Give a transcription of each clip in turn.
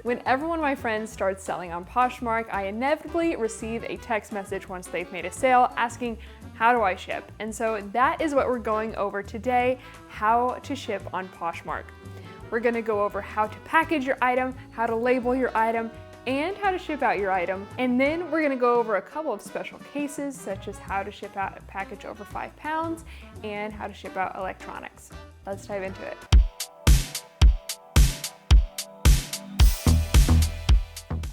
Whenever one of my friends starts selling on Poshmark, I inevitably receive a text message once they've made a sale asking, how do I ship? And so that is what we're going over today, how to ship on Poshmark. We're gonna go over how to package your item, how to label your item, and how to ship out your item. And then we're gonna go over a couple of special cases, such as how to ship out a package over 5 pounds and how to ship out electronics. Let's dive into it.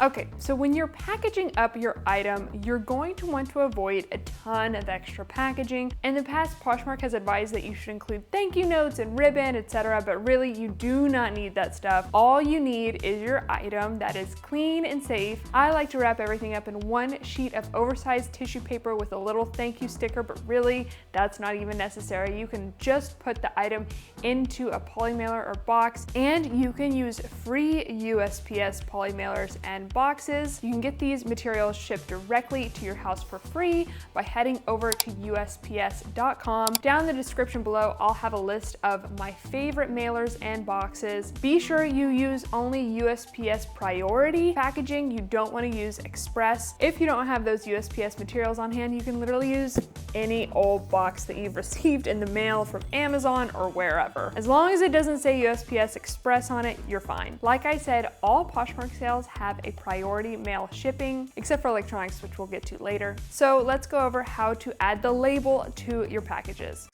Okay, so when you're packaging up your item, you're going to want to avoid a ton of extra packaging. In the past, Poshmark has advised that you should include thank you notes and ribbon, etc., but really you do not need that stuff. All you need is your item that is clean and safe. I like to wrap everything up in one sheet of oversized tissue paper with a little thank you sticker, but really that's not even necessary. You can just put the item into a poly mailer or box, and you can use free USPS poly mailers and boxes. You can get these materials shipped directly to your house for free by heading over to USPS.com. Down in the description below, I'll have a list of my favorite mailers and boxes. Be sure you use only USPS priority packaging. You don't want to use express. If you don't have those USPS materials on hand, you can literally use any old box that you've received in the mail from Amazon or wherever. As long as it doesn't say USPS Express on it, you're fine. Like I said, all Poshmark sales have a priority mail shipping, except for electronics, which we'll get to later. So let's go over how to add the label to your packages.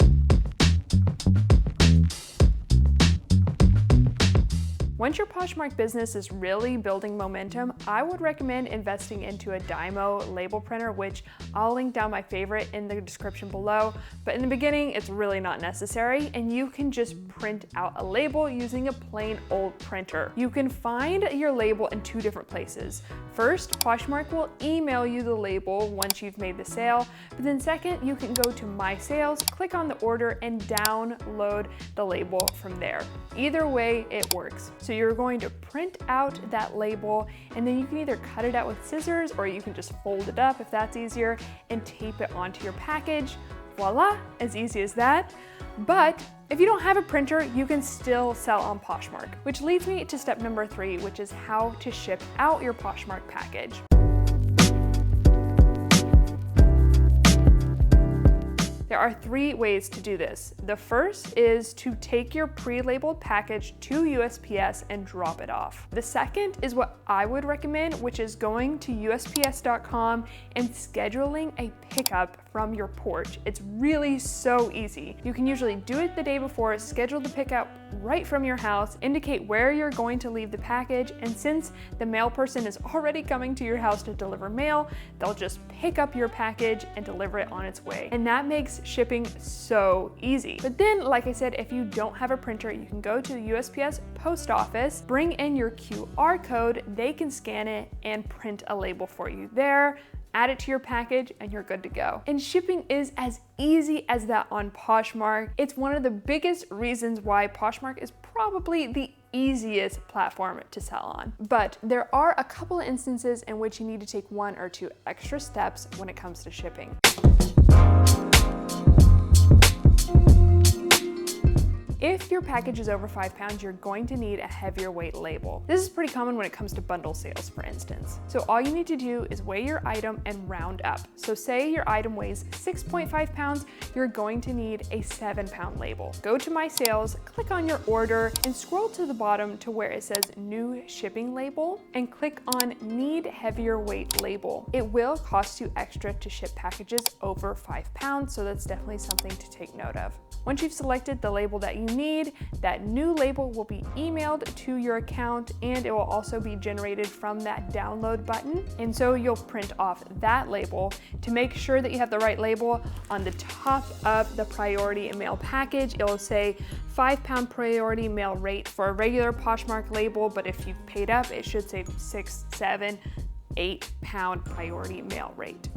Once your Poshmark business is really building momentum, I would recommend investing into a Dymo label printer, which I'll link down my favorite in the description below. But in the beginning, it's really not necessary, and you can just print out a label using a plain old printer. You can find your label in 2 different places. First, Poshmark will email you the label once you've made the sale, but then second, you can go to My Sales, click on the order, and download the label from there. Either way, it works. So you're going to print out that label, and then you can either cut it out with scissors or you can just fold it up if that's easier and tape it onto your package. Voila, as easy as that. But if you don't have a printer, you can still sell on Poshmark, which leads me to step number 3, which is how to ship out your Poshmark package. There are 3 ways to do this. The first is to take your pre-labeled package to USPS and drop it off. The second is what I would recommend, which is going to USPS.com and scheduling a pickup from your porch. It's really so easy. You can usually do it the day before, schedule the pickup right from your house, indicate where you're going to leave the package, and since the mail person is already coming to your house to deliver mail, they'll just pick up your package and deliver it on its way. And that makes shipping so easy. But then, like I said, if you don't have a printer, you can go to the USPS post office, bring in your QR code, they can scan it and print a label for you there, add it to your package, and you're good to go. And shipping is as easy as that on Poshmark. It's one of the biggest reasons why Poshmark is probably the easiest platform to sell on. But there are a couple of instances in which you need to take 1 or 2 extra steps when it comes to shipping. If your package is over 5 pounds, you're going to need a heavier weight label. This is pretty common when it comes to bundle sales, for instance. So all you need to do is weigh your item and round up. So say your item weighs 6.5 pounds, you're going to need a 7-pound label. Go to My Sales, click on your order, and scroll to the bottom to where it says New Shipping Label, and click on Need Heavier Weight Label. It will cost you extra to ship packages over 5 pounds, so that's definitely something to take note of. Once you've selected the label that you need, that new label will be emailed to your account, and it will also be generated from that download button. And so you'll print off that label. To make sure that you have the right label, on the top of the priority mail package, it will say 5-pound priority mail rate for a regular Poshmark label, but if you've paid up, it should say 6, 7, 8-pound priority mail rate.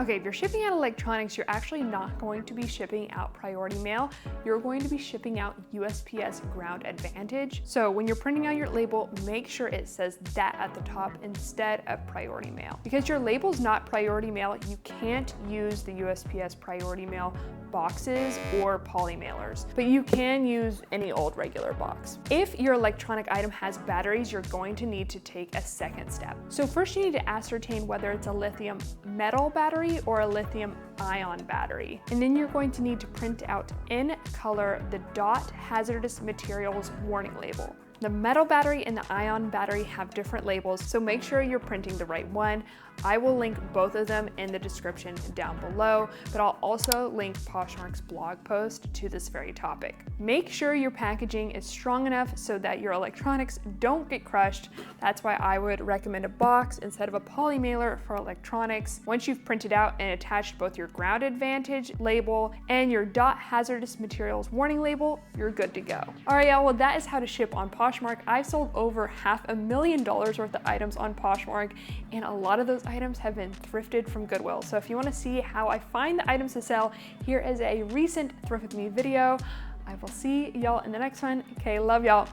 Okay, if you're shipping out electronics, you're actually not going to be shipping out priority mail. You're going to be shipping out USPS Ground Advantage. So when you're printing out your label, make sure it says that at the top instead of priority mail. Because your label's not priority mail, you can't use the USPS priority mail boxes or poly mailers, but you can use any old regular box. If your electronic item has batteries, you're going to need to take a second step. So first you need to ascertain whether it's a lithium metal battery or a lithium ion battery. And then you're going to need to print out in color the DOT hazardous materials warning label. The metal battery and the ion battery have different labels, so make sure you're printing the right one. I will link both of them in the description down below, but I'll also link Poshmark's blog post to this very topic. Make sure your packaging is strong enough so that your electronics don't get crushed. That's why I would recommend a box instead of a poly mailer for electronics. Once you've printed out and attached both your Ground Advantage label and your DOT hazardous materials warning label, you're good to go. All right, y'all, well, that is how to ship on Poshmark. I've sold over $500,000 worth of items on Poshmark, and a lot of those items have been thrifted from Goodwill. So if you want to see how I find the items to sell, here is a recent Thrift With Me video. I will see y'all in the next one. Okay, love y'all.